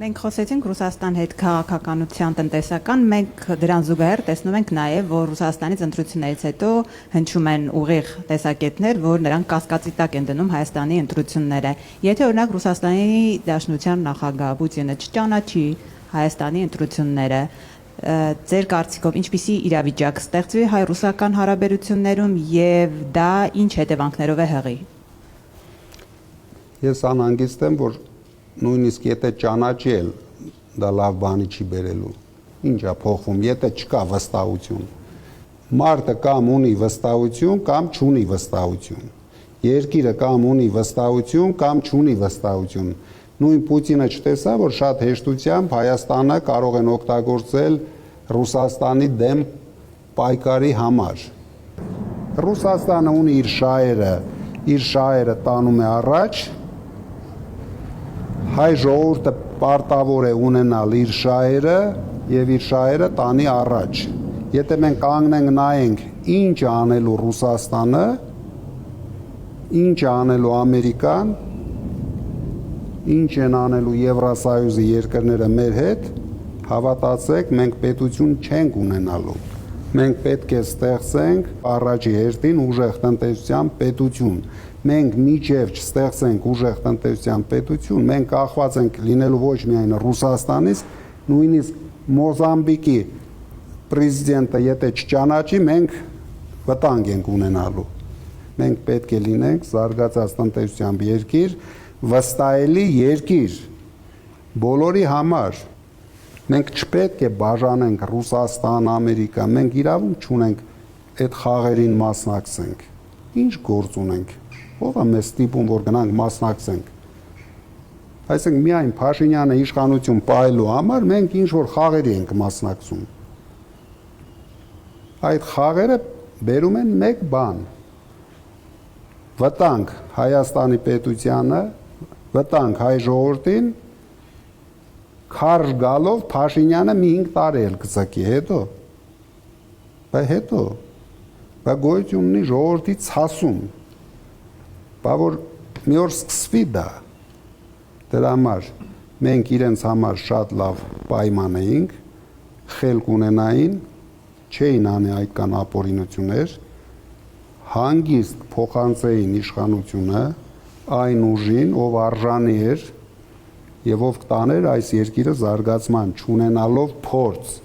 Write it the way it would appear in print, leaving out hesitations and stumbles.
Մենք խոսեցինք Ռուսաստան հետ քաղաքականության, տնտեսական, մենք դրան զուգահեռ տեսնում ենք նաև, որ Ռուսաստանից ընտրություններից հետո հնչում են ուղիղ տեսակետներ, որ նրանք կասկածի տակ են դնում Հայաստանի ընտրությունները։ Եթե օրինակ Ռուսաստանի Դաշնության նախագահ Պուտինը չճանաչի Հայաստանի ընտրությունները, ձեր կարծիքով ինչպիսի իրավիճակ ստեղծվի հայ-ռուսական հարաբերություններում եւ դա ինչ հետևանքներով է հղի։ Ես անհանգիստ եմ, որ նույնիսկ եթե ճանաչի էլ դա լավ բանի չի բերելու, ինչ է փոխվում, եթե չկա վստահություն։ Մարդը կամ ունի վստահություն, կամ չունի վստահություն։ Երկիրը կամ ունի վստահություն, կամ չունի վստահություն։ Նույն Պուտինը չտեսա, որ շատ հեշտությամբ Հայաստանը կարող են օգտագործել Ռուսաստանի դեմ պայքարի համար։ Ռուսաստանը ունի իր շահերը տանում է առաջ, հայ ժողովուրդը պարտավոր է ունենալ իր շահերը եւ իր շահերը տանի առաջ։ Եթե մենք կանգնենք նայենք ինչ է անելու Ռուսաստանը, ինչ է անելու Ամերիկան, ինչ են անելու Եվրասոյուզի երկրները մեր հետ, հավատացեք, մենք պետություն չենք ունենալու։ Մենք պետք է ստեղծենք առաջի հերթին ուժեղ տնտեսության պետություն։ Մենք միջև չստեղծենք ուժեղ տնտեսության պետություն, մենք կախված ենք լինելու ոչ միայն Ռուսաստանից, նույնիսկ Մոզամբիկի պրեզիդենտը եթե չճանաչի, մենք վտանգ ենք ունենալու։ Մենք պետք է լինենք զարգացած տնտեսությամբ երկիր, վստահելի երկիր բոլորի համար։ Մենք չպետք է բաժանենք Ռուսաստան, Ամերիկա, մենք իրավունք չունենք այդ խաղերին մասնակցենք։ Ինչ գործ ունենք։ Ո՞վ է մեզ ստիպում, որ գնանք մասնակցենք։ Այսինքն միայն Փաշինյանը իշխանություն պահելու համար մենք ինչ որ խաղերի ենք մասնակցում։ Այդ խաղերը բերում են մեկ բան։ Վտանգ Հայաստանի պետությանը, վտանգ հայ ժողովրդին, քարշ գալով Փաշինյանը մի 5 տարի էլ կծկի, հետո բա գոյություն ունի ժողովրդի ցասում, բա որ մի օր սկսվի դա, դրա համար մենք իրենց համար շատ լավ պայման էինք, խելք ունենային, չէին անի այդքան ապօրինություններ, հանգիստ փոխանցեին իշխանությունը այն ուժին, ով արժանի էր եւ ով կտաներ այս երկիրը զարգացման, չունենալով փորձ։